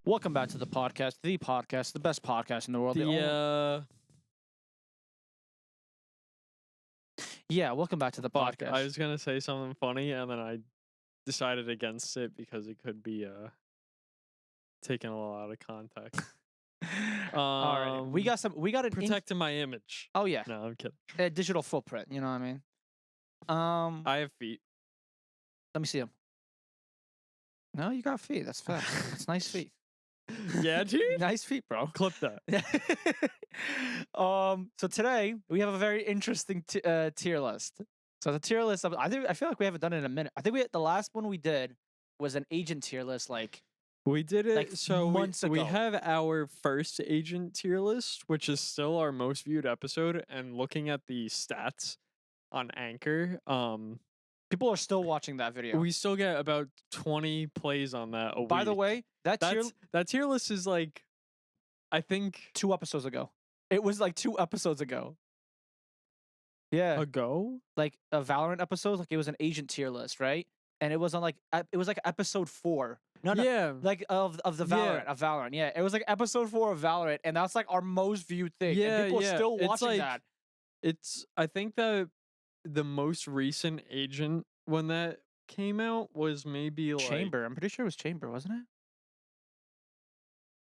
Welcome back to the podcast, the best podcast in the world. Yeah, welcome back to the Fuck, podcast. I was gonna say something funny and then I decided against it because it could be taken a lot out of context. All right, we got an protecting my image. Oh yeah, No, I'm kidding. a digital footprint. You know what I mean? I have feet. Let me see them. No, you got feet. That's fair. That's nice feet. Yeah, dude. Nice feet, bro. Clip that. So today we have a very interesting tier list. So the tier list, I feel like we haven't done it in a minute. I think the last one we did was an agent tier list, like we did it like so months ago. We have our first agent tier list, which is still our most viewed episode, and looking at the stats on Anchor, people are still watching that video. We still get about 20 plays on that a week. By the way, that tier list is like, I think 2 episodes ago. It was like 2 episodes ago. Yeah. Ago? Like a Valorant episode, like it was an agent tier list, right? And it was on like episode 4. No, yeah. Like of the Valorant, of Valorant. Yeah. It was like episode 4 of Valorant, and that's like our most viewed thing. Yeah, and people are still watching like, that. I think that the most recent agent when that came out was maybe like Chamber. I'm pretty sure it was Chamber, wasn't it?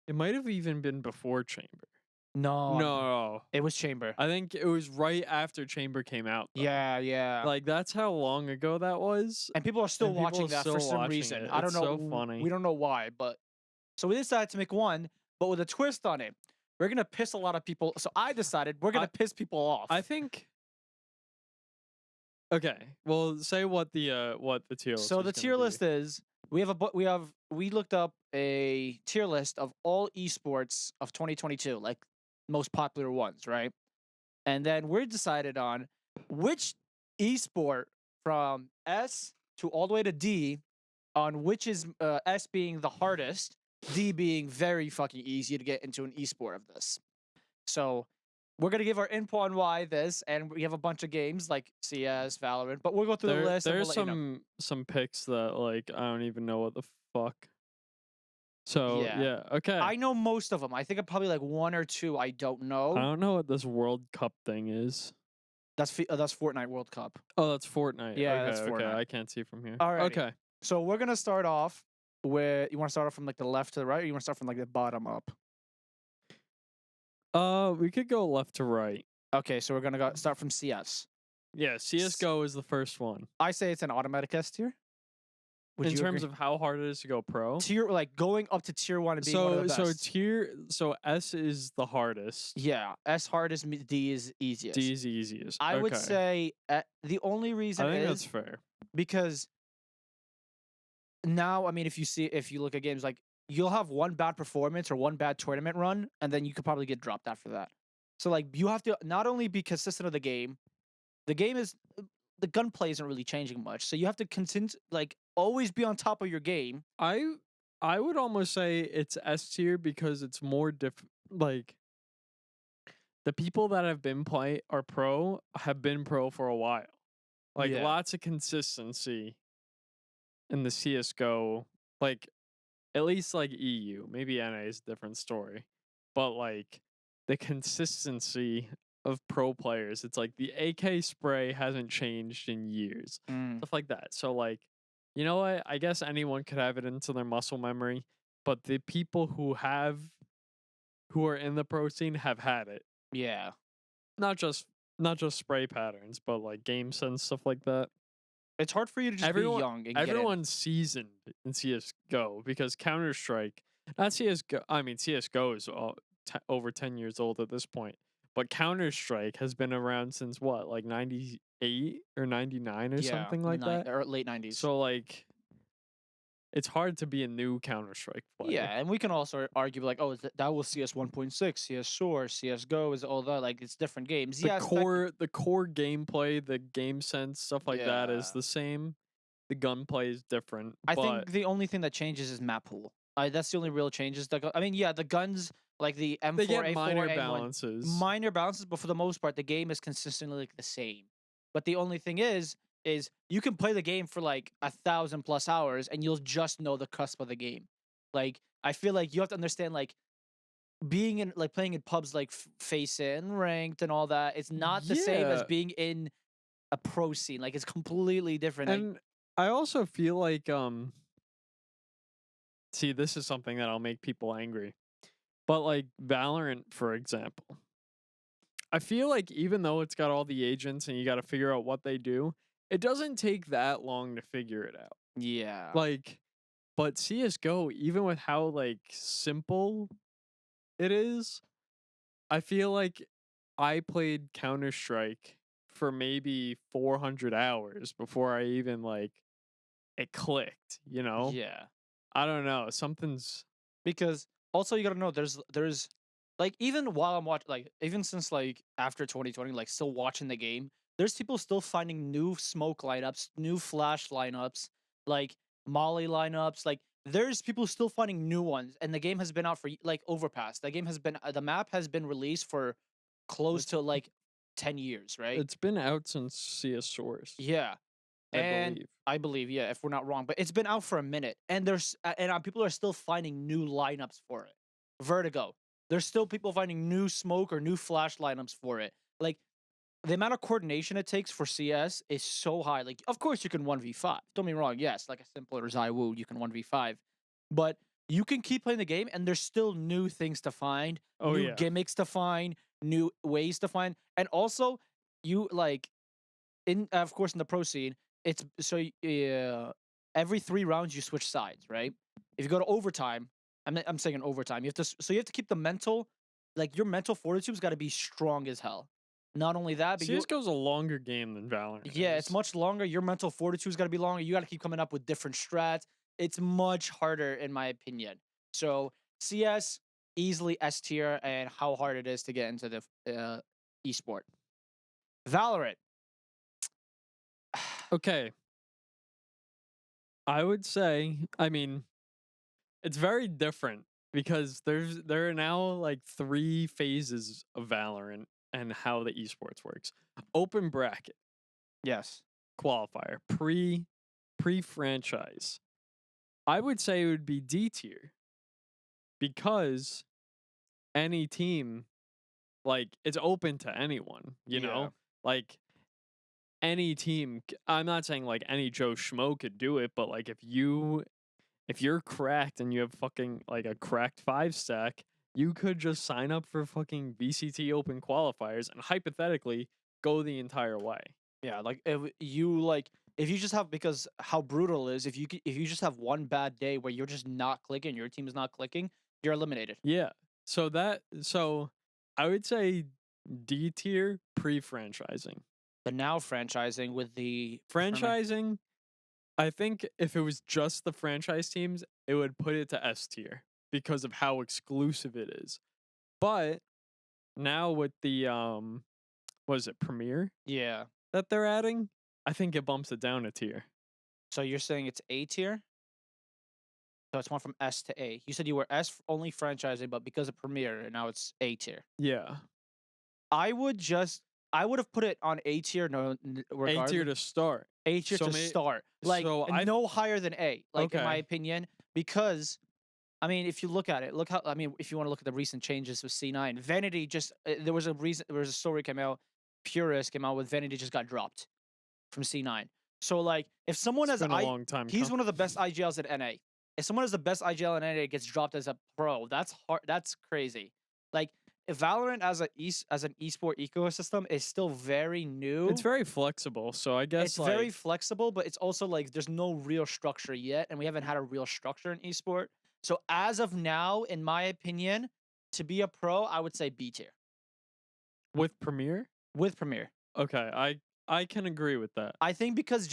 It might have even been before Chamber. No. It was Chamber. I think it was right after Chamber came out, though. Yeah. Like, that's how long ago that was. And people are still watching that for some reason. I don't know. It's so funny. We don't know why, but so we decided to make one, but with a twist on it. We're gonna piss a lot of people. So I decided we're gonna piss people off. I think. Okay, well, say what the tier list. So the tier list is we looked up a tier list of all esports of 2022, like most popular ones, right? And then we're decided on which esport from S to all the way to D, on which is S being the hardest, D being very fucking easy to get into an esport of this. So we're gonna give our info on why this, and we have a bunch of games like CS, Valorant, but we'll go through the list. There's some picks that like I don't even know what the fuck. So yeah, okay. I know most of them. I think I'm probably like 1 or 2 I don't know. I don't know what this World Cup thing is. That's Fortnite World Cup. Oh, that's Fortnite. Yeah, okay, that's Fortnite. Okay, I can't see from here. All right. Okay. So we're gonna start off with. You want to start off from like the left to the right, or you want to start from like the bottom up? We could go left to right. Okay, so we're gonna start from CS. Yeah, CS:GO is the first one. I say it's an automatic S tier. In terms of how hard it is to go pro, tier like going up to tier 1 and being one of the best. So S is the hardest. Yeah, S hardest, D is easiest. D is easiest. I would say the only reason I think that's fair because now, I mean, if you look at games, like you'll have one bad performance or one bad tournament run, and then you could probably get dropped after that. So like you have to not only be consistent of the game is the gunplay isn't really changing much, so you have to always be on top of your game. I would almost say it's S tier because it's more like the people that have been have been pro for a while. Like lots of consistency in the CS:GO, like at least like EU, maybe NA is a different story, but like the consistency of pro players, it's like the AK spray hasn't changed in years, stuff like that. So like, you know what? I guess anyone could have it into their muscle memory, but the people who are in the pro scene have had it. Yeah, not just spray patterns, but like game sense, stuff like that. It's hard for you to just be young. And everyone's seasoned in CS:GO because Counter-Strike, not CS:GO. I mean, CS:GO is over 10 years old at this point, but Counter-Strike has been around since what, like 98 or 99 or something like that, or late 90s. So like, it's hard to be a new Counter-Strike player. Yeah, and we can also argue like, oh, that was CS 1.6, CS Source, CS:GO is all that. Like, it's different games. The core gameplay, the game sense, stuff like that is the same. The gunplay is different. I think the only thing that changes is map pool. That's the only real changes. I mean, yeah, the guns like the M4, they get A4, minor A1, balances. Minor balances, but for the most part, the game is consistently like the same. But the only thing is you can play the game for like 1,000+ hours and you'll just know the cusp of the game. Like, I feel like you have to understand, like, being in like playing in pubs like face in ranked and all that. It's not the same as Yeah, being in a pro scene. Like, it's completely different. Like, and I also feel like see, this is something that'll make people angry. But like Valorant, for example, I feel like even though it's got all the agents and you got to figure out what they do, it doesn't take that long to figure it out. yeah, Like, but CS:GO, even with how like simple it is, I feel like I played Counter Strike for maybe 400 hours before I even like it clicked, you know? yeah. I don't know. Something's Because also you gotta know there's like even while I'm watching like even since like after 2020 like still watching the game, there's people still finding new smoke lineups, new flash lineups, like Molly lineups. Like there's people still finding new ones, and the game has been out for like Overpass. The game has been the map has been released for close it's to like 10 years, right? it's been out since CS Source, Yeah. I And believe. I believe, yeah, if we're not wrong, but it's been out for a minute, and people are still finding new lineups for it. Vertigo, there's still people finding new smoke or new flash lineups for it. Like the amount of coordination it takes for CS is so high. Like, of course you can 1v5. Don't be wrong. Yes, like a simpler Zywoo, you can 1v5, but you can keep playing the game, and there's still new things to find, Oh new yeah. gimmicks to find, new ways to find, and also you like in of course in the pro scene, it's every 3 rounds you switch sides, right? If you go to overtime, I'm saying in overtime, you have to so you have to keep the mental, like your mental fortitude's got to be strong as hell. Not only that, but you CS:GO's a longer game than Valorant yeah, it's is. much longer. Your mental fortitude's got to be longer. You got to keep coming up with different strats. It's much harder in my opinion. So CS easily S tier and how hard it is to get into the esport. Valorant. Okay, I would say, I mean, it's very different because there are now like 3 phases of Valorant and how the esports works. Open bracket, Yes. qualifier, pre-franchise. I would say it would be D tier because any team, like, it's open to anyone, you Yeah. know? Like any team, I'm not saying like any Joe Schmo could do it, but like if you're cracked and you have fucking like a cracked 5 stack, you could just sign up for fucking VCT open qualifiers and hypothetically go the entire way. Yeah, like if you just have because how brutal it is if you just have one bad day where you're just not clicking, your team is not clicking, you're eliminated. Yeah. So I would say D tier pre-franchising. But now franchising with the Franchising, I think if it was just the franchise teams, it would put it to S tier because of how exclusive it is. But now with the what is it, Premiere yeah. that they're adding, I think it bumps it down a tier. So you're saying it's A tier? So it's one from S to A. You said you were only franchising, but because of Premiere, and now it's A tier. Yeah. I would have put it on A tier, A tier to start. A tier So to start. Like so I no higher than A, like in my Okay. opinion, because I mean, if you look at it, look how I mean, if you want to look at the recent changes with C9, Vanity just there was a story came out, Purist came out with Vanity just got dropped from C9. So like, if someone It's has been a long time he's coming. one of the best IGLs at NA. If someone has the best IGL in NA gets dropped as a pro, that's hard. That's crazy. Like, if Valorant as an esport ecosystem is still very new. It's very flexible, so I guess It's very flexible, but it's also like there's no real structure yet, and we haven't had a real structure in esport. So as of now, in my opinion, to be a pro, I would say B tier with Premiere. with Premier. Okay, I can agree with that. I think because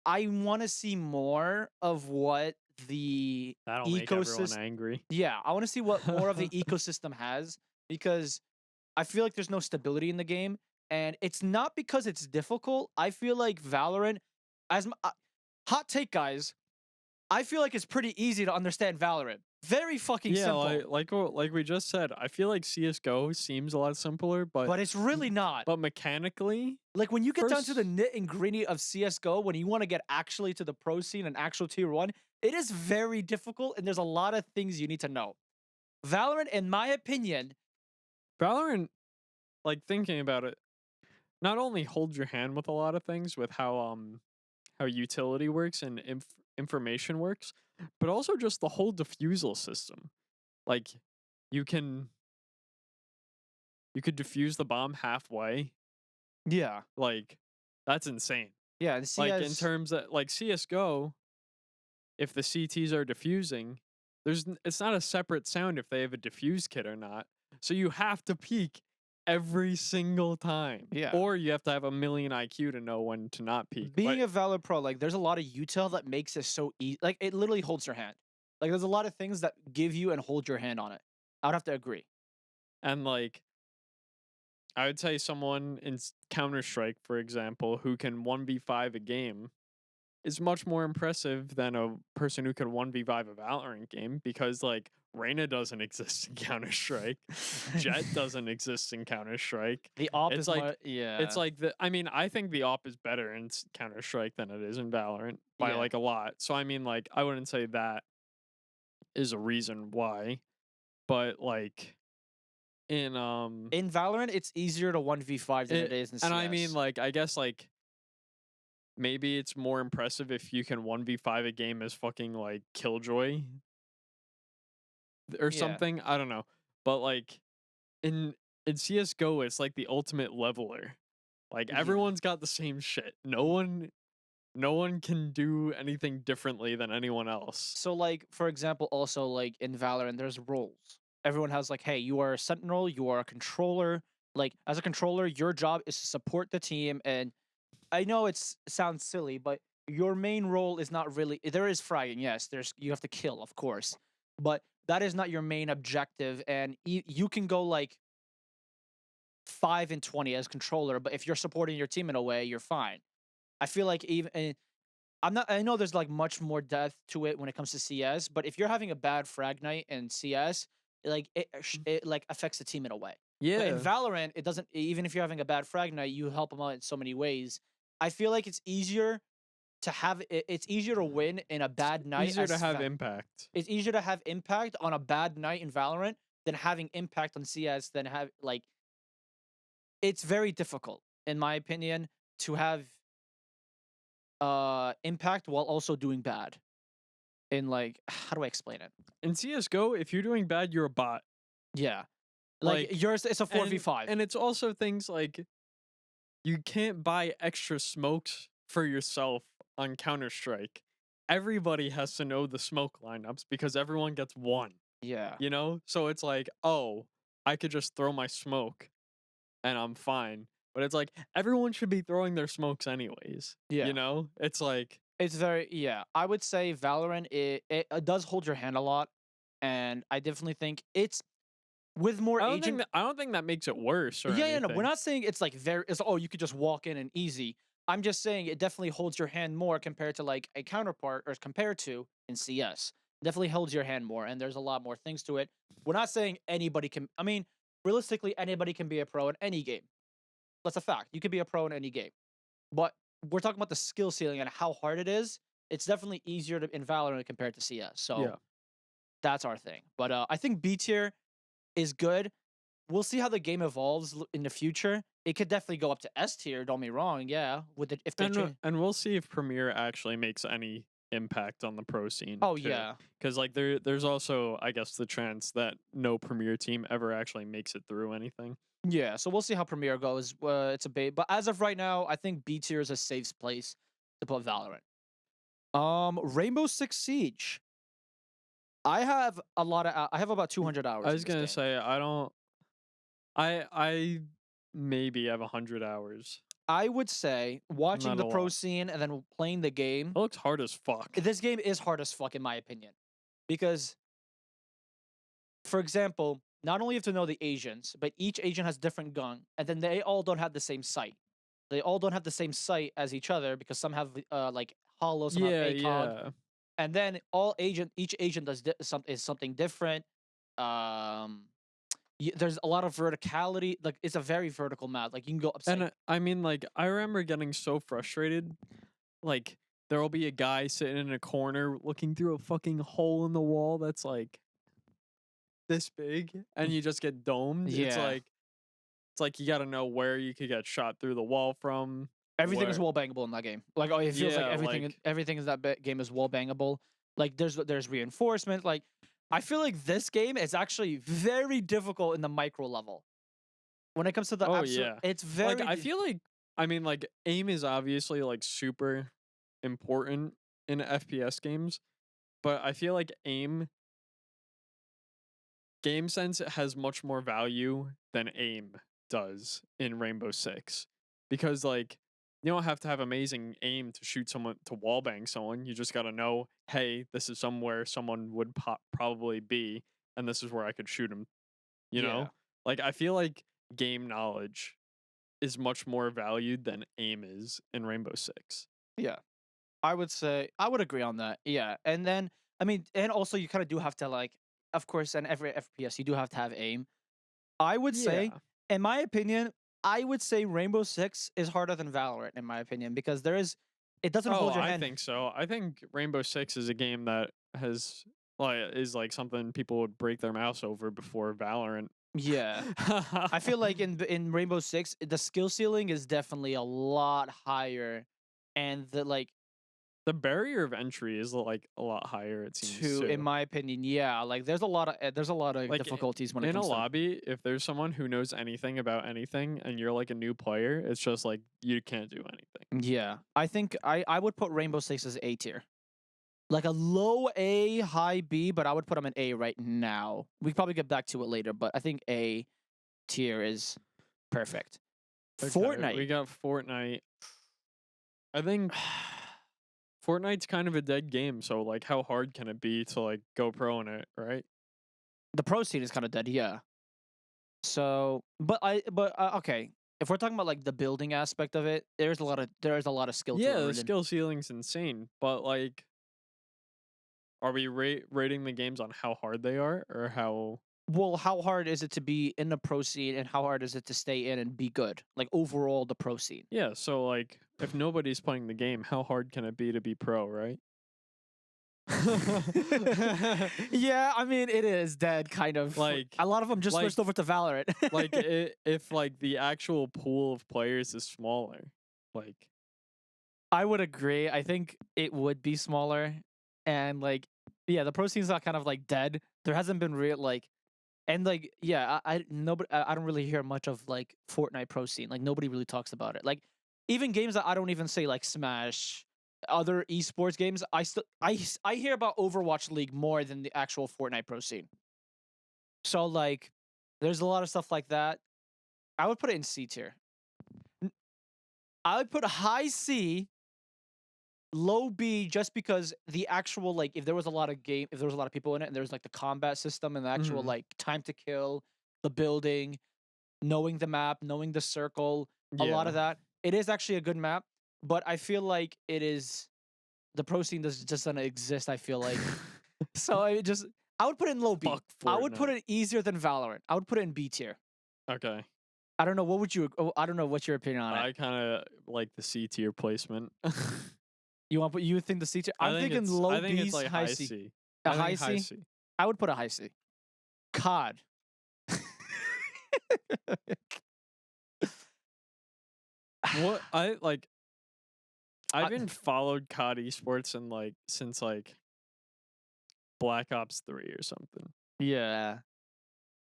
I want to see more of what the That'll make everyone ecosystem. angry. Yeah, I want to see what more of the ecosystem has because I feel like there's no stability in the game, and it's not because it's difficult. I feel like Valorant, hot take, guys. I feel like it's pretty easy to understand Valorant. Very fucking Yeah, simple. like we just said, I feel like CS:GO seems a lot simpler, But it's really not. but mechanically, Like when you get down to the first- nit and gritty of CS:GO, when you want to get actually to the pro scene and actual tier 1, it is very difficult and there's a lot of things you need to know. Valorant, in my opinion, Valorant, like thinking about it, not only holds your hand with a lot of things with how utility works and information works, but also just the whole diffusal system. Like you can you could defuse the bomb halfway. yeah. Like that's insane. Yeah, and CS, Like in terms of like CS:GO, if the CTs are diffusing, it's not a separate sound if they have a diffuse kit or not. So you have to peek every single time. Yeah. Or you have to have a million IQ to know when to not peek. being a Valor pro, like there's a lot of util that makes it so easy. Like it literally holds your hand. Like there's a lot of things that give you and hold your hand on it. I would have to agree. And like I would say someone in Counter-Strike, for example, who can 1v5 a game is much more impressive than a person who could 1v5 a Valorant game because like Reyna doesn't exist in Counter-Strike. Jet doesn't exist in Counter-Strike. The op It's is like- yeah. It's like I think the op is better in Counter-Strike than it is in Valorant by Yeah. like a lot. So I mean like I wouldn't say that is a reason why, but like in Valorant, it's easier to 1v5 than it is in CS. and I mean like I guess like maybe it's more impressive if you can 1v5 a game as fucking like Killjoy or Yeah. something. I don't know. But like in CS:GO it's like the ultimate leveler. Like Yeah. everyone's got the same shit. No one can do anything differently than anyone else. So like for example, also like in Valorant, there's roles. Everyone has like, hey, you are a sentinel, you are a controller. Like as a controller, your job is to support the team. And I know it sounds silly, but your main role is not really. There is fragging, yes. You have to kill, of course, but that is not your main objective. And you can go like 5 and 20 as controller, but if you're supporting your team in a way, you're fine. I feel like I know there's like much more depth to it when it comes to CS, but if you're having a bad frag night in CS, like it like affects the team in a way. But in Valorant, it doesn't. Even if you're having a bad frag night, you help them out in so many ways. I feel like it's easier to have. It's easier to win in a bad night. Easier to as have impact. It's easier to have impact on a bad night in Valorant than having impact on CS. Than have like. It's very difficult, in my opinion, to have impact while also doing bad. In like, how do I explain it? In CS:GO, if you're doing bad, you're a bot. Yeah, like yours, it's a 4v5. And it's also things like you can't buy extra smokes for yourself on Counter-Strike. Everybody has to know the smoke lineups because everyone gets one, yeah, you know? So it's like, oh, I could just throw my smoke and I'm fine. But it's like everyone should be throwing their smokes anyways. Yeah. You know? It's like it's very I would say Valorant it does hold your hand a lot, and I definitely think it's with more agent. I don't think that makes it worse or Yeah, no, we're anything. not saying it's like you could just walk in and easy. I'm just saying it definitely holds your hand more compared to like a counterpart or compared to in CS. Definitely holds your hand more, and there's a lot more things to it. We're not saying anybody can. I mean, realistically, anybody can be a pro in any game. That's a fact. You could be a pro in any game, but we're talking about the skill ceiling and how hard it is. It's definitely easier in Valorant compared to CS. So Yeah. that's our thing. But I think B tier is good. We'll see how the game evolves in the future. It could definitely go up to S tier. Don't be wrong. Yeah, with it if they change. And we'll see if Premier actually makes any impact on the pro scene. Oh yeah, because like there's also I guess the chance that no Premier team ever actually makes it through anything. yeah. So we'll see how Premier goes. It's a bait, but as of right now, I think B tier is a safe place to put Valorant. Rainbow Six Siege. I have I have about 200 hours. I was in this gonna game. say I don't. I maybe have 100 hours. I would say watching Not the a pro lot. scene and then playing the game. It looks hard as fuck. This game is hard as fuck in my opinion, because, for example, not only have to know the Asians, but each Asian has different gun, and then they all don't have the same sight. They all don't have the same sight as each other because some have like hollow, some have ACOG. Yeah. and then each agent does something different. Um, there's a lot of verticality. Like it's a very vertical map. Like you can go upside. And I mean, like, I remember getting so frustrated. Like, there will be a guy sitting in a corner looking through a fucking hole in the wall that's like this big, and you just get domed. Yeah. It's like you got to know where you could get shot through the wall from. Everything is wall bangable in that game. Like, oh, it feels like Yeah, everything in that game is wall bangable. Like, there's reinforcement. Like, I feel like this game is actually very difficult in the micro level. When it comes to the yeah, it's very. like, I feel like, I mean, like, aim is obviously like super important in FPS games, but I feel like game sense has much more value than aim does in Rainbow Six, because like you don't have to have amazing aim to shoot someone, to wallbang someone. You just got to know, hey, this is somewhere someone would probably be, and this is where I could shoot him. You know, like I feel like game knowledge is much more valued than aim is in Rainbow Six. Yeah, I would agree on that. Yeah, and then I mean, and also you kind of do have to like, of course, in every FPS you do have to have aim. I would say, in my opinion, I would say Rainbow Six is harder than Valorant, in my opinion, because it doesn't hold your hand. I think so. I think Rainbow Six is a game that is like something people would break their mouse over before Valorant. Yeah. I feel like in Rainbow Six, the skill ceiling is definitely a lot higher, and the barrier of entry is like a lot higher. It seems too, in my opinion. Yeah, like there's a lot of like, difficulties when it comes in a lobby. If there's someone who knows anything about anything and you're like a new player, it's just like you can't do anything. Yeah, I think I would put Rainbow Six as A tier, like a low A, high B, but I would put them in A right now. We probably get back to it later, but I think A tier is perfect. Okay, Fortnite. We got Fortnite. I think Fortnite's kind of a dead game, so like how hard can it be to like go pro in it, right? The pro scene is kind of dead, yeah. So, but okay, if we're talking about like the building aspect of it, there's a lot of skill to it. Yeah, the skill ceiling's insane, but like, are we rating the games on how hard they are, or how? Well, how hard is it to be in the pro scene, and how hard is it to stay in and be good? Like overall, the pro scene. Yeah, so like, if nobody's playing the game, how hard can it be to be pro, right? Yeah, I mean it is dead, kind of. Like a lot of them just switched over to Valorant. Like if like the actual pool of players is smaller, like I would agree. I think it would be smaller, and like yeah, the pro scene's not kind of like dead. There hasn't been real like. And like, yeah, I don't really hear much of like Fortnite pro scene. Like nobody really talks about it. Like even games that I don't even say like Smash, other esports games, I hear about Overwatch League more than the actual Fortnite pro scene. So like, there's a lot of stuff like that. I would put it in C tier. I would put a high C, low B, just because the actual like if there was a lot of people in it, and there was like the combat system and the actual like time to kill, the building, knowing the map, knowing the circle, a lot of that. It is actually a good map, but I feel like the pro scene just doesn't exist. I feel like so I would put it in low B. I would put it easier than Valorant. I would put it in B tier. Okay. I don't know. I don't know what's your opinion on it. I kind of like the C tier placement. You think the C tier? I'm thinking low B. I think it's like high C. A high C? I would put a high C. COD. What I like. I haven't followed COD esports since like Black Ops 3 or something. Yeah.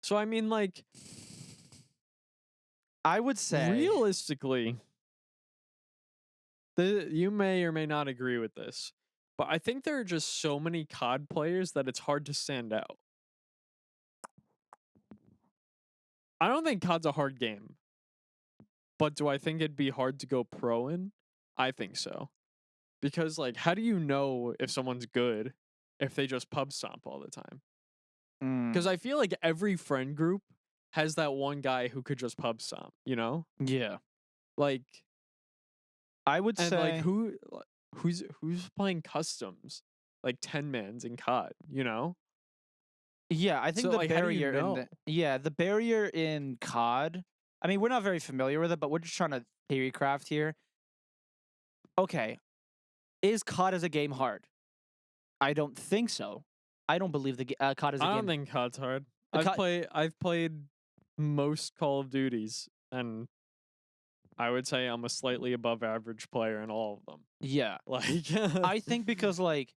So I mean, like, I would say realistically, you may or may not agree with this, but I think there are just so many COD players that it's hard to stand out. I don't think COD's a hard game, but do I think it'd be hard to go pro in? I think so. Because, like, how do you know if someone's good if they just pub stomp all the time? Because I feel like every friend group has that one guy who could just pub stomp, you know? Yeah. Like, I would say like who's playing customs? like 10 mans in COD, you know? Yeah, I think So the like how do you barrier in know? the barrier in COD. I mean, we're not very familiar with it, but we're just trying to theory craft here. Okay, is COD as a game hard? I don't think so. I don't believe COD is a I don't game. think COD's hard. The COD, I've played most Call of Duties, and I would say I'm a slightly above average player in all of them. yeah, Like I think because like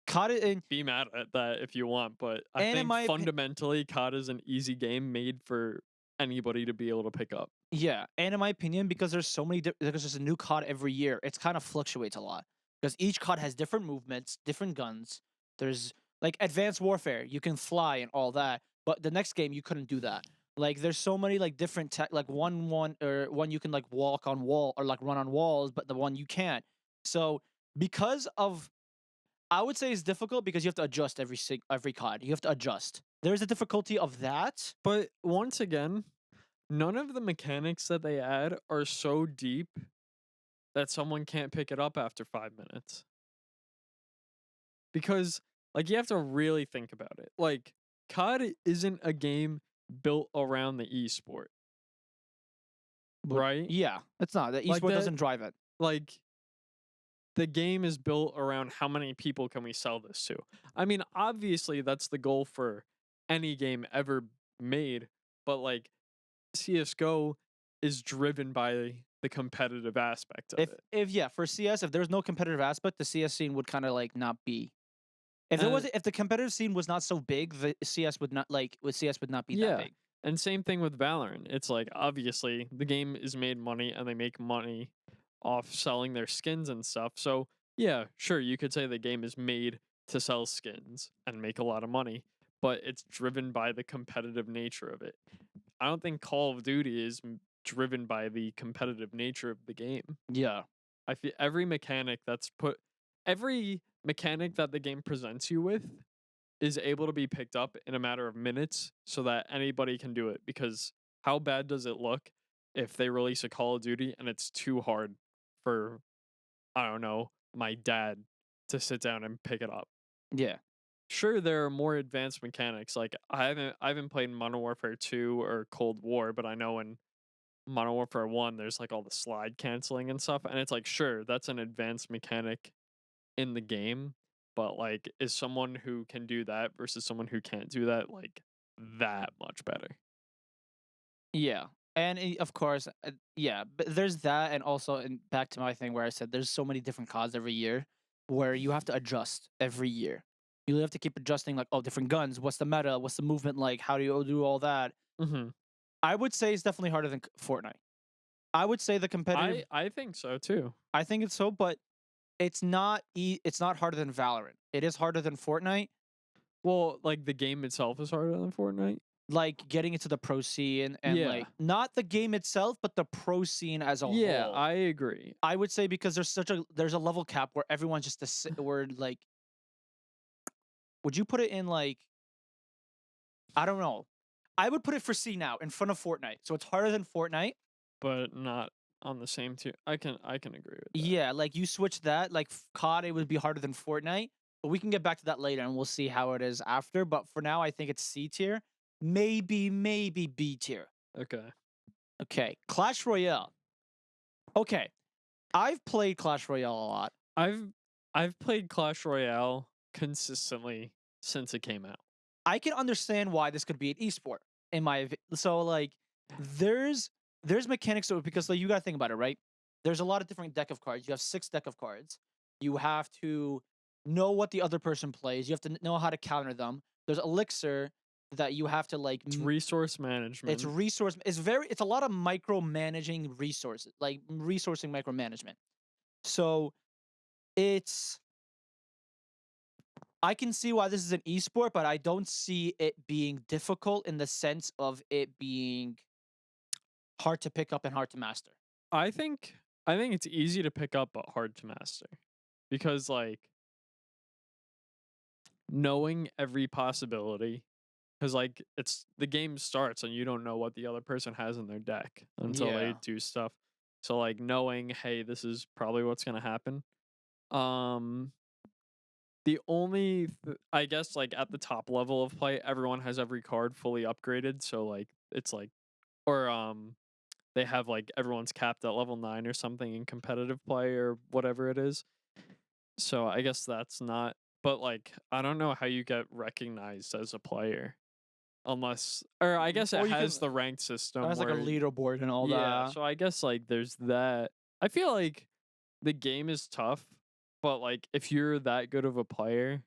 COD in be mad at that if you want, but I and in think my fundamentally COD is an easy game made for anybody to be able to pick up. yeah, and in my opinion, because there's so many because there's a new COD every year, it's kind of fluctuates a lot because each COD has different movements, different guns. There's like Advanced Warfare, you can fly and all that, but the next game you couldn't do that. Like there's so many like different tech, like one you can like walk on wall or like run on walls, but the one you can't. So because of I would say it's difficult because you have to adjust every COD. You have to adjust. There's a difficulty of that. But once again, none of the mechanics that they add are so deep that someone can't pick it up after 5 minutes. Because like you have to really think about it. Like COD isn't a game built around the esport, But right? yeah, it's not. The Like esport doesn't drive it. like the game is built around how many people can we sell this to. I mean, obviously that's the goal for any game ever made, but like CS:GO is driven by the competitive aspect of it. If yeah, for CS, if there's no competitive aspect, the CS scene would kind of like not be. If there was, And if the competitive scene was not so big, the CS would not like with CS would not be that yeah, big. and same thing with Valorant. It's like obviously the game is made money and they make money off selling their skins and stuff. So, yeah, sure, you could say the game is made to sell skins and make a lot of money, but it's driven by the competitive nature of it. I don't think Call of Duty is driven by the competitive nature of the game. Yeah, I feel every mechanic that the game presents you with is able to be picked up in a matter of minutes so that anybody can do it, because how bad does it look if they release a Call of Duty and it's too hard for, I don't know, my dad to sit down and pick it up? yeah, Sure, there are more advanced mechanics. Like I haven't played Modern Warfare 2 or Cold War, but I know in Modern Warfare 1 there's like all the slide canceling and stuff, and it's like sure, that's an advanced mechanic in the game, but like is someone who can do that versus someone who can't do that like that much better? yeah. And of course, yeah, but there's that, and also, and back to my thing where I said there's so many different CODs every year, where you have to adjust every year. You have to keep adjusting, like, oh, different guns. What's the meta? What's the movement like? How do you do all that? Mhm. I would say it's definitely harder than Fortnite. I would say the competitive. I think so too. I think it's so, but it's not harder than Valorant. It is harder than Fortnite. Well, like the game itself is harder than Fortnite. Like getting into the pro scene and Yeah. like not the game itself, but the pro scene as a Yeah, whole. I agree. I would say because there's a level cap where everyone's just a word like. Would you put it in like? I don't know. I would put it for C now in front of Fortnite, so it's harder than Fortnite. But not on the same tier. I can agree with that. Yeah, like you switch that, like COD, it would be harder than Fortnite. But we can get back to that later, and we'll see how it is after. But for now, I think it's C tier, maybe B tier. Okay. Okay, Clash Royale. Okay, I've played Clash Royale a lot. I've played Clash Royale consistently since it came out. I can understand why this could be an esport. So like, there's mechanics to it because like you gotta think about it, right? There's a lot of different deck of cards. You have 6 deck of cards. You have to know what the other person plays. You have to know how to counter them. There's elixir that you have to like. It's resource management. It's resource. It's a lot of micromanaging resources, like resourcing micromanagement. So it's. I can see why this is an esport, but I don't see it being difficult in the sense of it being hard to pick up and hard to master. I think it's easy to pick up but hard to master. Because like knowing every possibility, because like it's the game starts and you don't know what the other person has in their deck until they Yeah. do stuff. So like knowing, hey, this is probably what's gonna happen. Um, the only I guess like at the top level of play, everyone has every card fully upgraded, so like it's like or they have like everyone's capped at level 9 or something in competitive play or whatever it is. So I guess that's not but like I don't know how you get recognized as a player unless or I guess Or it you has can the ranked system That's like a where leaderboard and all yeah, that. so I guess like there's that. I feel like the game is tough, but like if you're that good of a player,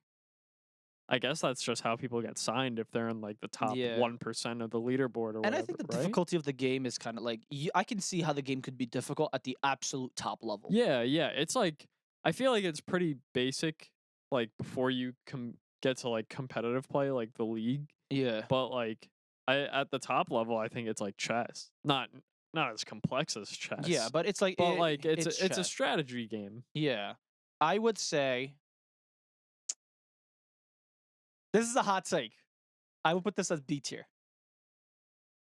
I guess that's just how people get signed if they're in like the top Yeah. 1% of the leaderboard or And I whatever, think the right? difficulty of the game is kind of like I can see how the game could be difficult at the absolute top level. Yeah, yeah. It's like I feel like it's pretty basic like before you get to like competitive play like the league, Yeah. but like I at the top level I think it's like chess. Not as complex as Yeah, chess, but it's like but like it's it's a chess. strategy game. Yeah. I would say this is a hot take. I would put this as B tier.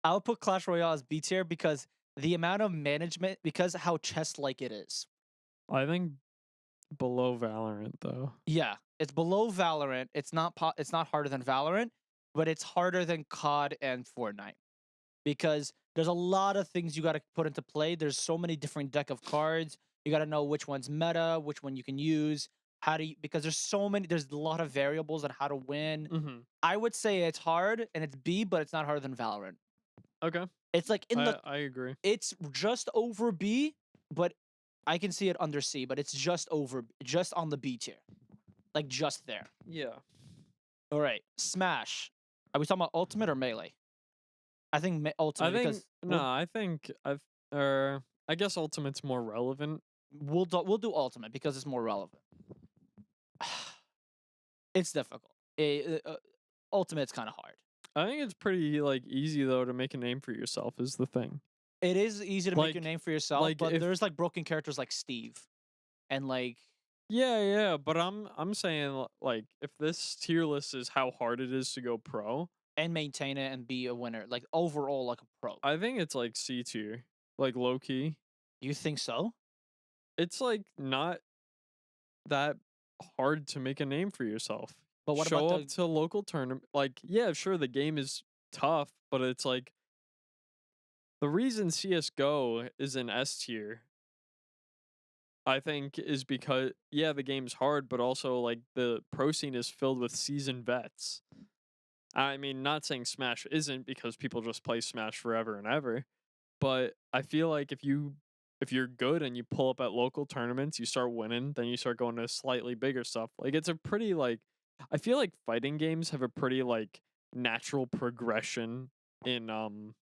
I would put Clash Royale as B tier because the amount of management, because how chess like it is. I think below Valorant though. Yeah, it's below Valorant. It's not harder than Valorant, but it's harder than COD and Fortnite because there's a lot of things you got to put into play. There's so many different deck of cards. You got to know which one's meta, which one you can use. How do you, because there's a lot of variables on how to win. Mhm. I would say it's hard and it's B, but it's not harder than Valorant. Okay. It's like I agree. it's just over B, but I can see it under C, but it's just on the B tier. Like just there. Yeah. All right. Smash. Are we talking about ultimate or melee? I think ultimate I think because no, I think I guess Ultimate's more relevant. we'll do ultimate because it's more relevant. It's difficult. Ultimate's kind of hard. I think it's pretty like easy though to make a name for yourself is the thing. It is easy to make your Like name for yourself, like but if there's like broken characters like Steve and like yeah, but I'm saying like if this tier list is how hard it is to go pro, and maintain it and be a winner. Like overall, like a pro. I think it's like C tier. Like low key. You think so? It's like not that hard to make a name for yourself. But what about Show up the to local tournament. Like, yeah, sure, the game is tough, but it's like the reason CS:GO is in S tier, I think, is because yeah, the game's hard, but also like the pro scene is filled with seasoned vets. I mean, not saying Smash isn't because people just play Smash forever and ever, but I feel like if you're good and you pull up at local tournaments, you start winning, then you start going to slightly bigger stuff. Like it's a pretty like I feel like fighting games have a pretty like natural progression in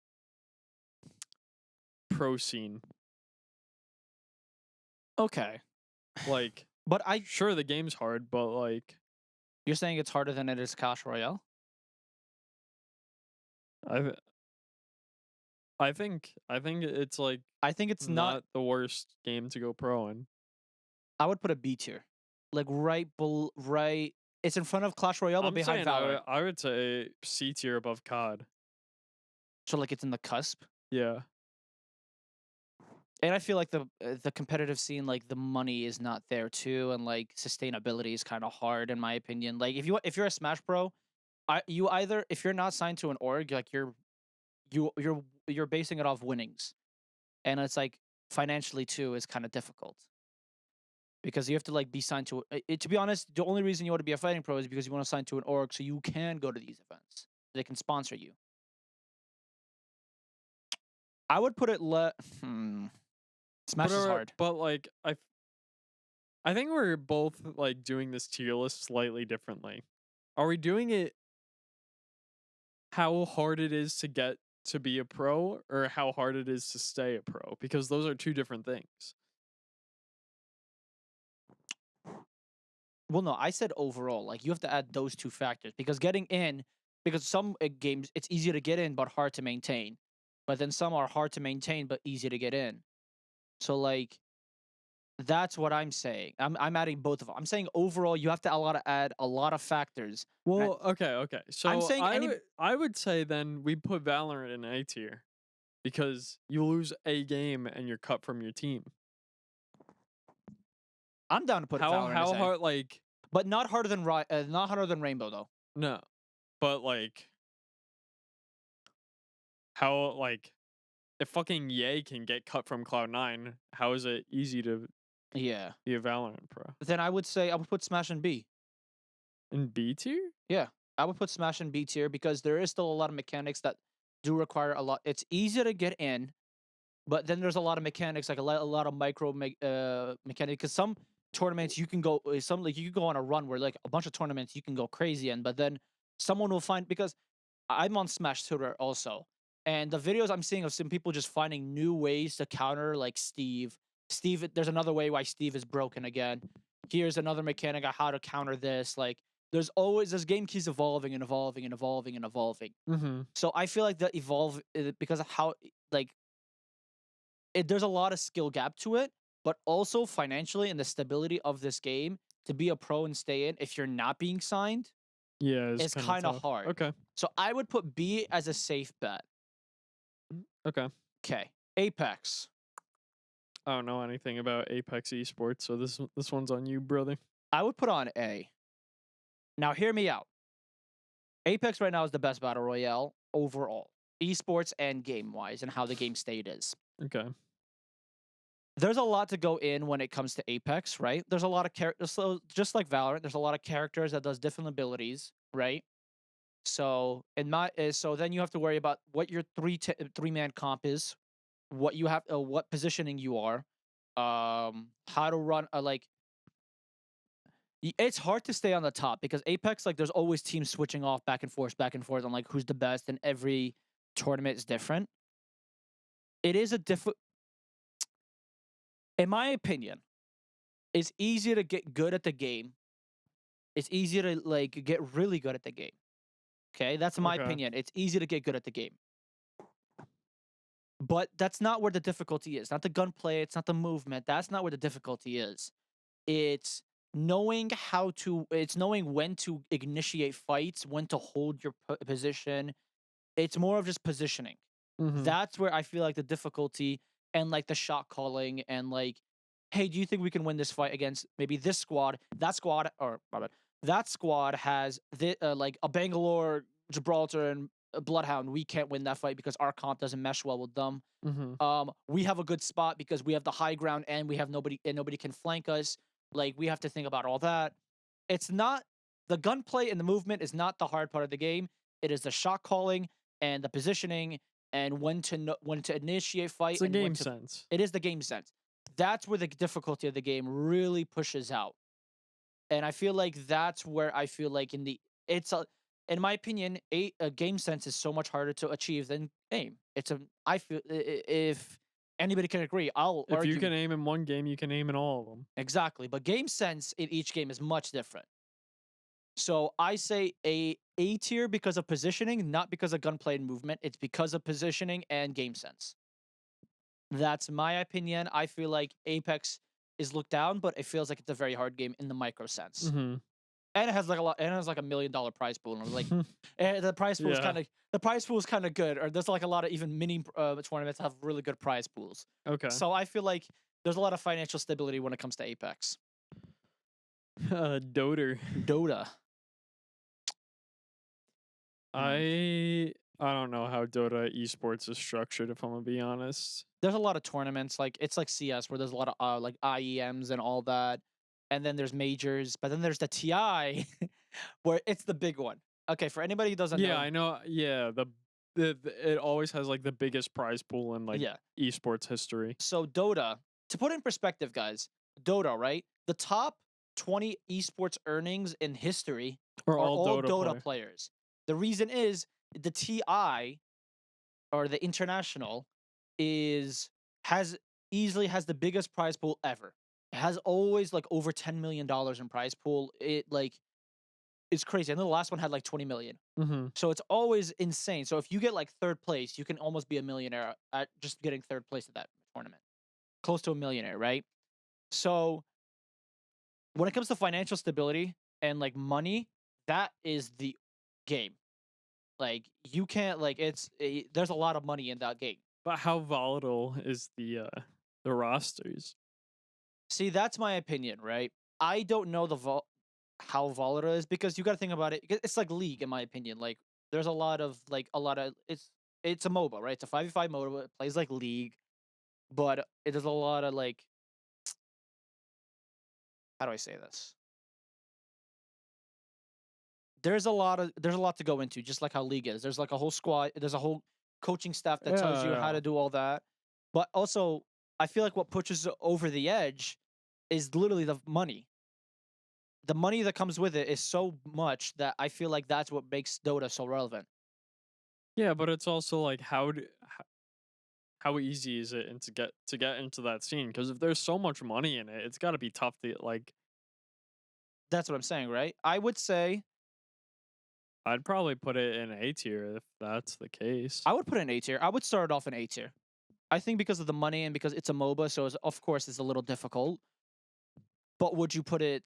pro scene. okay? Like But sure the game's hard, but like you're saying it's harder than it is Clash Royale? I I think it's like I think it's not. not the worst game to go pro in. I would put a B tier, like right. It's in front of Clash Royale, but I'm behind saying Valorant. I would say C tier above COD. So like it's in the cusp. Yeah. And I feel like the competitive scene, like the money is not there too, and like sustainability is kind of hard in my opinion. Like if you're a Smash Pro, you either if you're not signed to an org, like you're basing it off winnings, and it's like financially too is kind of difficult because you have to like be signed to. To be honest, the only reason you want to be a fighting pro is because you want to sign to an org so you can go to these events. They can sponsor you. I would put it Smash is hard. But like I think we're both like doing this tier list slightly differently. Are we doing it how hard it is to get to be a pro or how hard it is to stay a pro? Because those are two different things. Well, no, I said overall. Like you have to add those two factors because getting in, because some games it's easier to get in but hard to maintain, but then some are hard to maintain but easy to get in. So like that's what I'm saying. I'm adding both of them. I'm saying overall you have to add a lot of factors. Well, okay. I'm So saying I would say then we put Valorant in A tier because you lose a game and you're cut from your team. I'm down to put Valorant How as A. hard? Like But not harder than not harder than Rainbow though. no, but like how like if fucking Ye can get cut from Cloud9, how is it easy to Yeah. be a Valorant pro? Then I would say I would put Smash in B. In B tier? Yeah, I would put Smash in B tier because there is still a lot of mechanics that do require a lot. It's easy to get in, but then there's a lot of mechanics, like a lot of mechanics. Because some tournaments you can go, some like you can go on a run where like a bunch of tournaments you can go crazy in, but then someone will find because I'm on Smash Twitter also, and the videos I'm seeing of some people just finding new ways to counter like Steve. Steve, there's another way why Steve is broken again. Here's another mechanic on how to counter this. Like there's always this game keeps evolving and evolving and evolving and evolving. Mm-hmm. So I feel like the evolve because of how like there's a lot of skill gap to it, but also financially and the stability of this game to be a pro and stay in if you're not being signed Yeah, is kind of hard. Okay. So I would put B as a safe bet. Okay. Okay. Apex. I don't know anything about Apex esports, so this one's on you, brother. I would put on A. Now hear me out. Apex right now is the best battle royale overall, esports and game wise, and how the game state is. Okay. There's a lot to go in when it comes to Apex, right? There's a lot of characters, so just like Valorant, there's a lot of characters that does different abilities, right? So so then you have to worry about what your three man comp is, what you have, what positioning you are, how to run like. It's hard to stay on the top because Apex, like, there's always teams switching off back and forth on like who's the best, and every tournament is different. It is a different, in my opinion, it's easier to get good at the game. It's easier to like get really good at the game. Okay, that's my Okay. opinion. It's easy to get good at the game. But that's not where the difficulty is. Not the gunplay, it's not the movement. That's not where the difficulty is. It's knowing it's knowing when to initiate fights, when to hold your position. It's more of just positioning. Mm-hmm. That's where I feel like the difficulty and like the shot calling and like, hey, do you think we can win this fight against maybe this squad? That squad, or my bad, that squad has like a Bangalore, Gibraltar, and a Bloodhound. We can't win that fight because our comp doesn't mesh well with them. Mm-hmm. We have a good spot because we have the high ground and we have nobody, and nobody can flank us. Like we have to think about all that. It's not the gunplay and the movement is not the hard part of the game. It is the shot calling and the positioning and when to initiate fight. It's a and game sense. It is the game sense. That's where the difficulty of the game really pushes out. And I feel like that's where I feel like in my opinion, a game sense is so much harder to achieve than aim. I feel if anybody can agree, I'll If argue you can aim in one game, you can aim in all of them. exactly. But game sense in each game is much different. So I say A tier because of positioning, not because of gunplay and movement. It's because of positioning and game sense. That's my opinion. I feel like Apex is looked down, but it feels like it's a very hard game in the micro sense. Mm-hmm. And it has like a lot. And it has like $1 million prize pool. And like, the prize pool is Yeah. the prize pool is kind of good. Or there's like a lot of even mini tournaments that have really good prize pools. Okay. So I feel like there's a lot of financial stability when it comes to Apex. Dota. I don't know how Dota esports is structured, if I'm gonna be honest. There's a lot of tournaments, like it's like CS where there's a lot of like IEMs and all that, and then there's majors, but then there's the TI where it's the big one. Okay, for anybody who doesn't know, I know. Yeah, the it always has like the biggest prize pool in like esports history. So Dota, to put it in perspective, guys, Dota, right? The top 20 esports earnings in history are all Dota players. The reason is the TI or the international easily has the biggest prize pool ever. It has always like over $10 million in prize pool. It's crazy. I know the last one had like 20 million. Mm-hmm. So it's always insane. So if you get like third place, you can almost be a millionaire at just getting third place at that tournament. Close to a millionaire, right? So when it comes to financial stability and like money, that is the game. Like you can't like there's a lot of money in that game. But how volatile is the rosters? See, that's my opinion, right? I don't know how volatile it is because you got to think about it. It's like League, in my opinion. Like, there's it's a MOBA, right? It's a 5v5 MOBA. It plays like League, but there's a lot of like, how do I say this? There's a lot to go into, just like how League is. There's like a whole squad. There's a whole coaching staff that tells you how Yeah. to do all that. But also, I feel like what pushes it over the edge is literally the money. The money that comes with it is so much that I feel like that's what makes Dota so relevant. Yeah, but it's also like how easy is it and to get into that scene? Because if there's so much money in it, it's got to be tough to like. That's what I'm saying, right? I would say I'd probably put it in A tier if that's the case. I would put it in A tier. I would start it off in A tier. I think because of the money and because it's a MOBA, so of course it's a little difficult. But would you put it?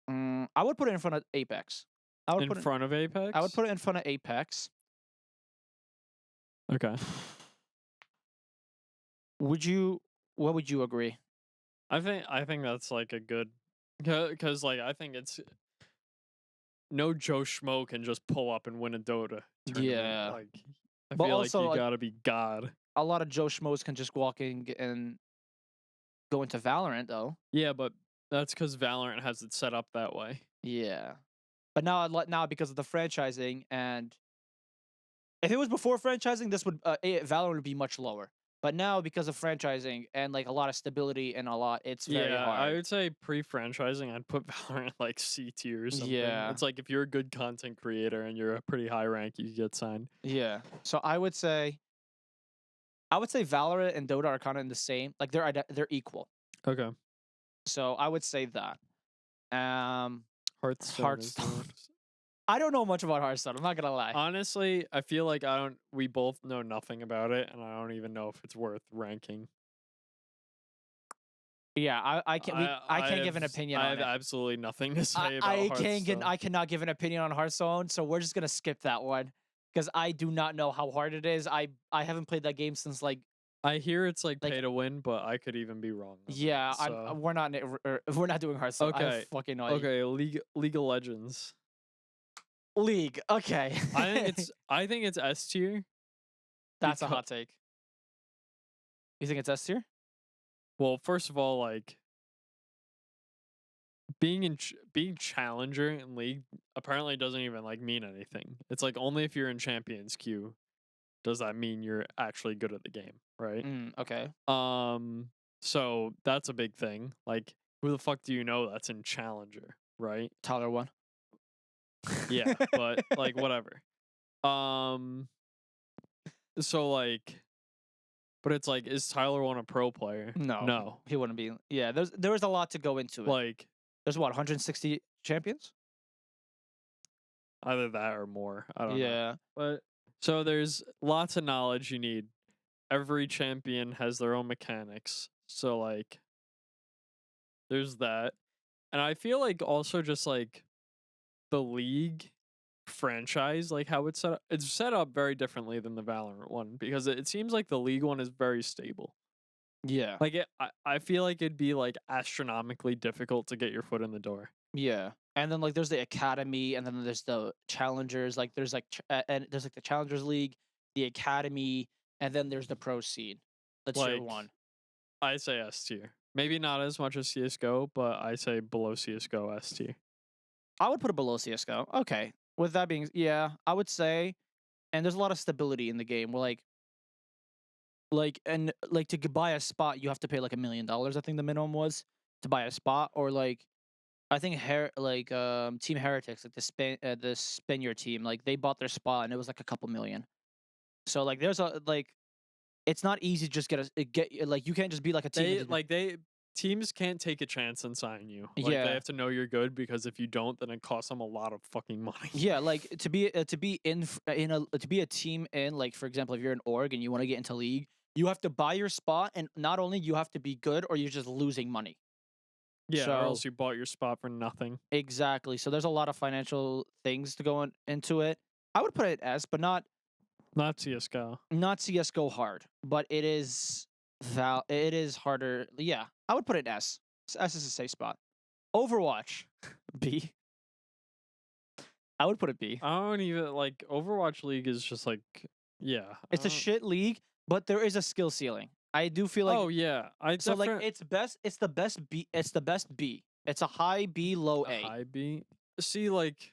I would put it in front of Apex. I would In put it. front of Apex. I would put it in front of Apex. Okay. Would you? What would you agree? I think that's like a good, because like I think it's no Joe Schmo can just pull up and win a Dota tournament. Yeah. Like I But feel also, like you like, gotta be God. a lot of Joe Schmoes can just walk in and go into Valorant, though. Yeah, but that's because Valorant has it set up that way. Yeah. But now because of the franchising, and if it was before franchising, this would Valorant would be much lower. But now because of franchising and like a lot of stability and it's very Yeah, hard. I would say pre-franchising, I'd put Valorant like C tier or something. Yeah. It's like if you're a good content creator and you're a pretty high rank, you get signed. Yeah. So I would say Valorant and Dota are kind of in the same. Like they're equal. Okay. So I would say that. Hearthstone. is the Hearthstone. next. I don't know much about Hearthstone. I'm not gonna lie. Honestly, I feel like we both know nothing about it, and I don't even know if it's worth ranking. Yeah, I can't give an opinion I on have it. absolutely nothing to say about I Hearthstone. I cannot give an opinion on Hearthstone, so we're just gonna skip that one because I do not know how hard it is. I haven't played that game since like I hear it's like pay to win, but I could even be wrong. on yeah. that, so. We're not doing Hearthstone. I have Okay. fucking no idea. Okay, League of Legends. League. Okay. I think it's S tier. That's a hot take. You think it's S tier? Well, first of all, like being challenger in League apparently doesn't even like mean anything. It's like only if you're in Champions queue does that mean you're actually good at the game, right? Okay. So that's a big thing. Like, who the fuck do you know that's in Challenger, right? Tyler won. Yeah, but like whatever. So like, but it's like, is Tyler one a pro player? No, he wouldn't be. Yeah, there was a lot to go into it. Like, there's what 160 champions. Either that or more. I don't know. Yeah, But so there's lots of knowledge you need. Every champion has their own mechanics. So like, there's that. And I feel like also just like the League franchise, like how it's set up very differently than the Valorant one because it seems like the League one is very stable. Yeah. Like I feel like it'd be like astronomically difficult to get your foot in the door. Yeah. And then like there's the academy, and then there's the challengers. Like there's like and there's like the challengers league, the academy, and then there's the pro scene, the tier Like, 1. I say S tier. Maybe not as much as CS:GO, but I say below CS:GO S tier. I would put it below CS:GO. Okay. With that being, yeah, I would say, and there's a lot of stability in the game. Where and to buy a spot, you have to pay like $1 million. I think the minimum was to buy a spot, or like, I think Team Heretics, like the Spaniard team, like they bought their spot and it was like a couple million. So like there's it's not easy to just get like you can't just be like a team. Teams can't take a chance and sign you. Like, Yeah. they have to know you're good because if you don't, then it costs them a lot of fucking money. Yeah, like to be a team in, like, for example, if you're an org and you want to get into League, you have to buy your spot, and not only you have to be good, or you're just losing money. Yeah, So, or else you bought your spot for nothing. Exactly. So there's a lot of financial things to go into it. I would put it S, but not CS:GO. not CS:GO hard, but it is It is harder. Yeah, I would put it S. S is a safe spot. Overwatch, B. I would put it B. I don't even like Overwatch League is just like yeah. It's a shit league, but there is a skill ceiling. I do feel like Oh yeah, I so like definitely it's best. It's the best B. It's the best B. It's a high B, low a A. high B. See, like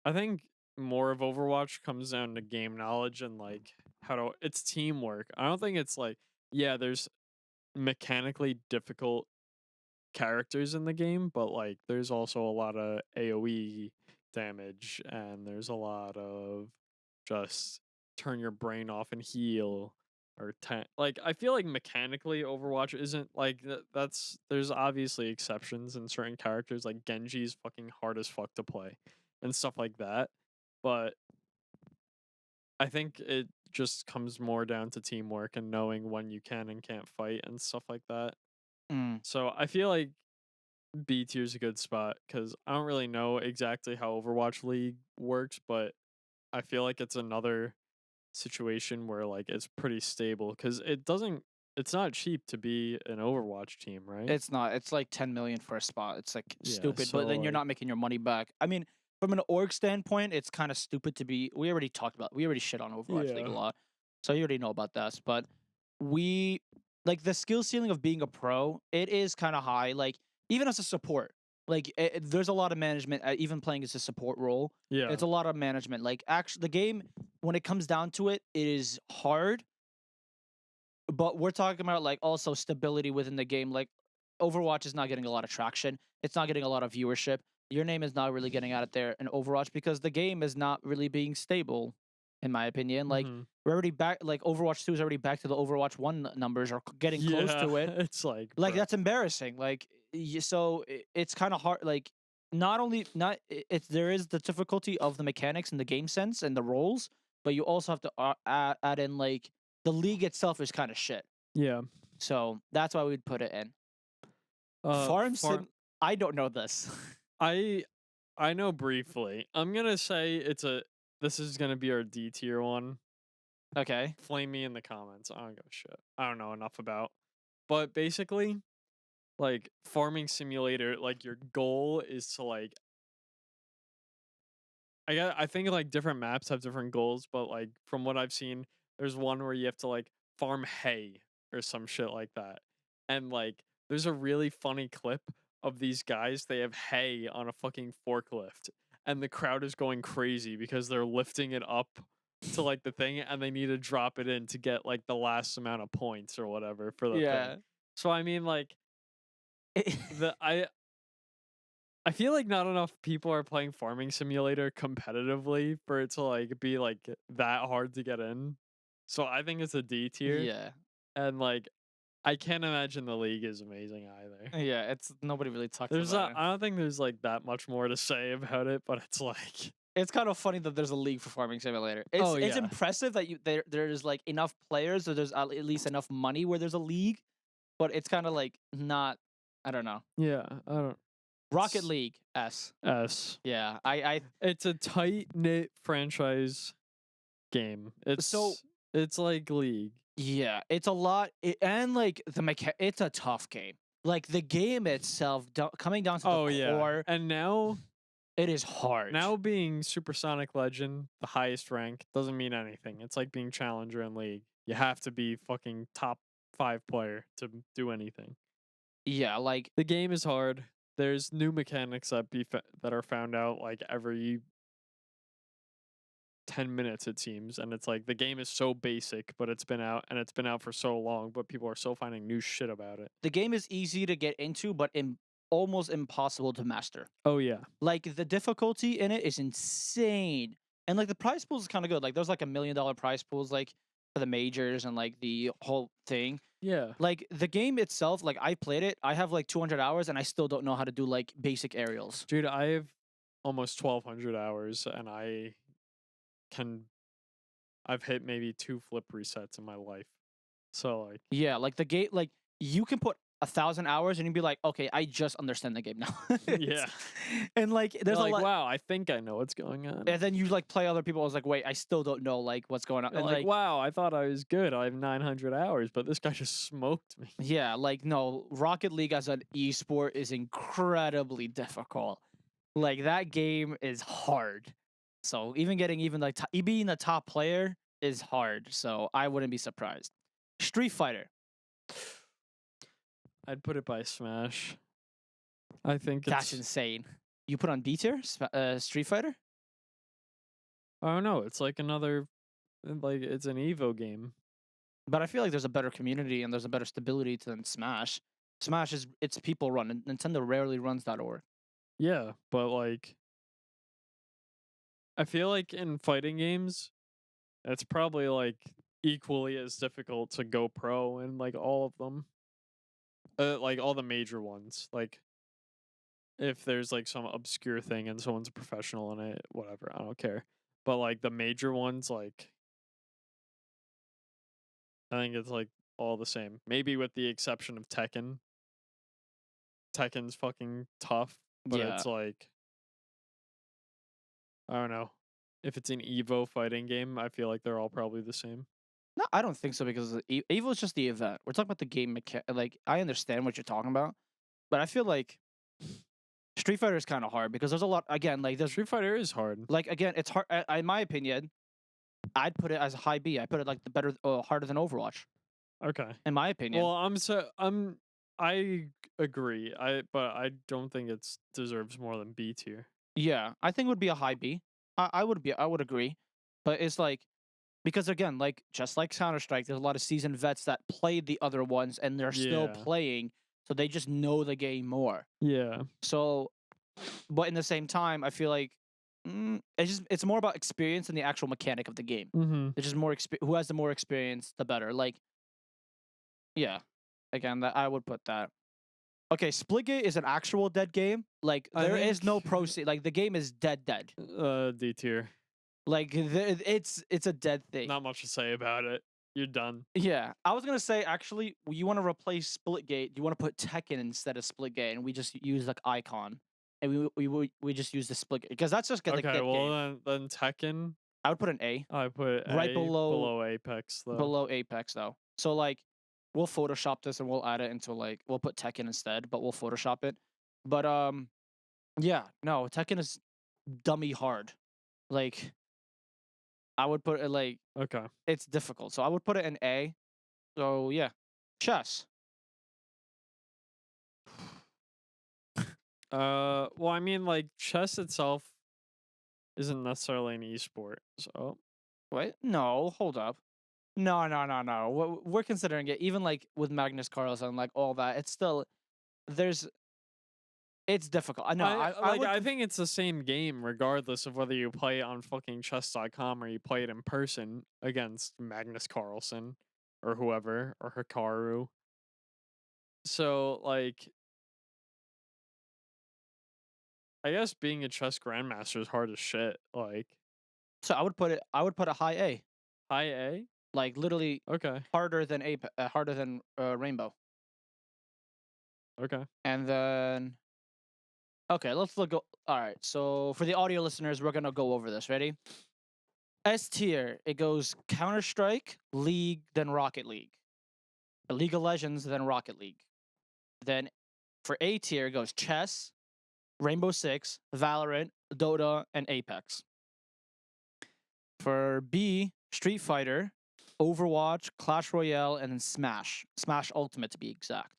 I think more of Overwatch comes down to game knowledge and like how to it's teamwork. I don't think it's like yeah, there's mechanically difficult characters in the game, but like there's also a lot of AoE damage and there's a lot of just turn your brain off and heal or like I feel like mechanically Overwatch isn't like that's there's obviously exceptions in certain characters like Genji's fucking hard as fuck to play and stuff like that, but I think it just comes more down to teamwork and knowing when you can and can't fight and stuff like that. Mm. So I feel like B tier is a good spot because I don't really know exactly how Overwatch League works, but I feel like it's another situation where like it's pretty stable because it's not cheap to be an Overwatch team, right? It's not. It's like 10 million for a spot. It's like Yeah, stupid, so but then you're like not making your money back. I mean, from an org standpoint, it's kind of stupid to be. We already talked about. We already shit on Overwatch League a yeah. lot, so you already know about this. But we like the skill ceiling of being a pro. It is kind of high. Like even as a support, like there's a lot of management. Even playing as a support role, Yeah. it's a lot of management. Like actually, the game when it comes down to it, it is hard. But we're talking about like also stability within the game. Like Overwatch is not getting a lot of traction. It's not getting a lot of viewership. Your name is not really getting out there in Overwatch because the game is not really being stable, in my opinion. Like Mhm. we're already back. Like Overwatch 2 is already back to the Overwatch 1 numbers or getting close Yeah, to it. it's like Like bro. that's embarrassing. Like so it's kind of hard. Like not only not it's there is the difficulty of the mechanics and the game sense and the roles, but you also have to add in like the league itself is kind of shit. Yeah. So that's why we'd put it in. Farm Sim. I don't know this. I know briefly. I'm gonna say this is gonna be our D tier one. Okay. Flame me in the comments. I don't give a shit. I don't know enough about. But basically, like farming simulator, like your goal is to like I think like different maps have different goals, but like from what I've seen, there's one where you have to like farm hay or some shit like that. And like there's a really funny clip of these guys, they have hay on a fucking forklift and the crowd is going crazy because they're lifting it up to like the thing and they need to drop it in to get like the last amount of points or whatever for the thing. Yeah. So I mean like the I feel like not enough people are playing Farming Simulator competitively for it to like be like that hard to get in. So I think it's a D tier. Yeah. And like I can't imagine the league is amazing either. Yeah. It's nobody really talks There's about it. I don't think there's like that much more to say about it, but it's like It's kind of funny that there's a league for Farming Simulator. Oh, It's yeah. impressive that there's like enough players or there's at least enough money where there's a league, but it's kind of like not. I don't know. yeah, I don't Rocket League S. S. Yeah. I It's a tight knit franchise game. It's like League. Yeah, it's a lot, and like it's a tough game. Like the game itself, coming down to Oh the yeah. core, And now it is hard. Now being Supersonic Legend, the highest rank, doesn't mean anything. It's like being Challenger in League. You have to be fucking top 5 player to do anything. Yeah, like The game is hard. There's new mechanics that are found out like every 10 minutes it seems, and it's like the game is so basic, but it's been out for so long, but people are still finding new shit about it. the game is easy to get into, but almost impossible to master. Oh yeah. Like the difficulty in it is insane, and like the prize pool is kind of good. Like there's like $1 million prize pools, like for the majors and like the whole thing. Yeah. Like the game itself, like I played it. I have like 200 hours, and I still don't know how to do like basic aerials. Dude, I have almost 1200 hours and I've hit maybe 2 flip resets in my life. So like Yeah, like the game, like you can put 1,000 hours, and you'd be like, okay, I just understand the game now. Yeah. And like, there's You're a like, lot. wow, I think I know what's going on. And then you like play other people. I was like, wait, I still don't know like what's going on. You're And like, wow, I thought I was good. I have 900 hours, but this guy just smoked me. yeah, like no, Rocket League as an esport is incredibly difficult. Like that game is hard. So even getting even like being a top player is hard. So I wouldn't be surprised. Street Fighter. I'd put it by Smash. I think That's it's. insane. You put on B tier Street Fighter? I don't know. It's like another. Like, it's an Evo game. But I feel like there's a better community and there's a better stability than Smash. Smash is it's people run, and Nintendo rarely runs that org. Yeah, but like. I feel like in fighting games, it's probably like equally as difficult to go pro in like all of them. Like all the major ones. Like if there's like some obscure thing and someone's a professional in it, whatever, I don't care. But like the major ones, like I think it's like all the same. Maybe with the exception of Tekken. Tekken's fucking tough, but Yeah. it's like I don't know. If it's an Evo fighting game, I feel like they're all probably the same. No, I don't think so because Evo is just the event. We're talking about the game Like I understand what you're talking about, but I feel like Street Fighter is kind of hard because there's a lot. Again, like there's Street Fighter is hard. like again, it's hard. In my opinion, I'd put it as a high B. I put it like the better, harder than Overwatch. Okay. In my opinion. Well, I agree. But I don't think it's deserves more than B tier. Yeah, I think it would be a high B. I would agree, but it's like because again, like just like Counter Strike, there's a lot of seasoned vets that played the other ones and they're still Yeah. playing, so they just know the game more. Yeah. So, but in the same time, I feel like it's more about experience than the actual mechanic of the game. Mm-hmm. It's just more who has the more experience, the better. Like, yeah, again, that I would put that. Okay, Splitgate is an actual dead game. Like there is no proceed. Like the game is dead. D tier. Like it's a dead thing. Not much to say about it. You're done. Yeah, I was gonna say actually, you want to replace Splitgate. You want to put Tekken instead of Splitgate, and we just use like Icon, and we just use the Splitgate because that's just gonna Okay, get well game. then Tekken. I would put an A. I put Right below Apex though. Below Apex though. So like, we'll Photoshop this and we'll add it into like we'll put Tekken instead, but we'll Photoshop it. But yeah, no, Tekken is dummy hard. Like, I would put it like Okay. it's difficult, so I would put it in A. So yeah, chess. Well, I mean, like chess itself isn't necessarily an esport, so Wait, no, hold up. No. We're considering it even like with Magnus Carlsen, like all that. It's still there's. It's difficult. I know. I think it's the same game regardless of whether you play it on fucking chess.com or you play it in person against Magnus Carlsen or whoever or Hikaru. So like I guess being a chess grandmaster is hard as shit. Like So I would put a high A. high A? Like literally Okay. harder than Rainbow. Okay. And then okay, let's look. All right, so for the audio listeners, we're gonna go over this. Ready? S tier, it goes Counter Strike, League, then Rocket League, League of Legends, then Rocket League. Then for A tier, it goes Chess, Rainbow Six, Valorant, Dota, and Apex. For B, Street Fighter, Overwatch, Clash Royale, and then Smash. Smash Ultimate to be exact.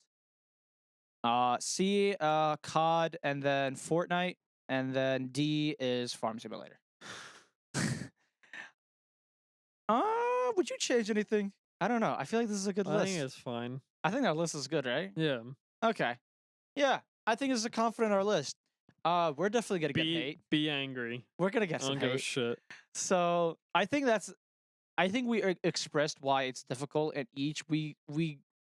C, COD, and then Fortnite, and then D is Farm Simulator. Would you change anything? I don't know. I feel like this is a good I list. think it's fine. I think that list is good, right? Yeah. Okay. Yeah, I think it's a confident our list. We're definitely gonna get hate. Be angry. We're gonna get I some don't give a hate. shit. So I think we expressed why it's difficult, and each we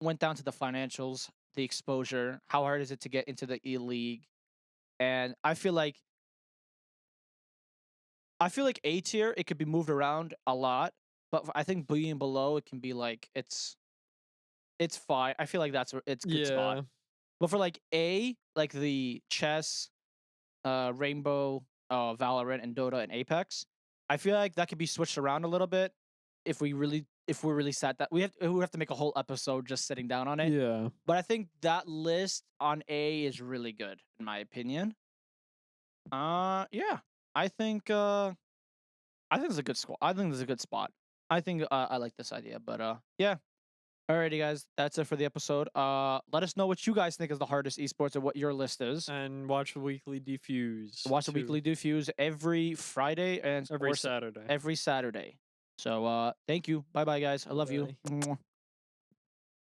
went down to the financials, the exposure, how hard is it to get into the E League, and I feel like A tier it could be moved around a lot, but I think B and below it can be like it's it's fine. I feel like it's a good spot. Yeah. But for like A, like the chess, Rainbow, Valorant, and Dota and Apex, I feel like that could be switched around a little bit if we really sat that we would have to make a whole episode just sitting down on it. Yeah. But I think that list on A is really good in my opinion. Yeah. I think it's a good squad. I think this is a good spot. I think I like this idea, but yeah. Alrighty, guys, that's it for the episode. Let us know what you guys think is the hardest esports and what your list is. And watch the weekly Defuse. Watch the weekly Diffuse every Friday and every Saturday. every Saturday. So thank you. Bye bye, guys. I love Bye. you.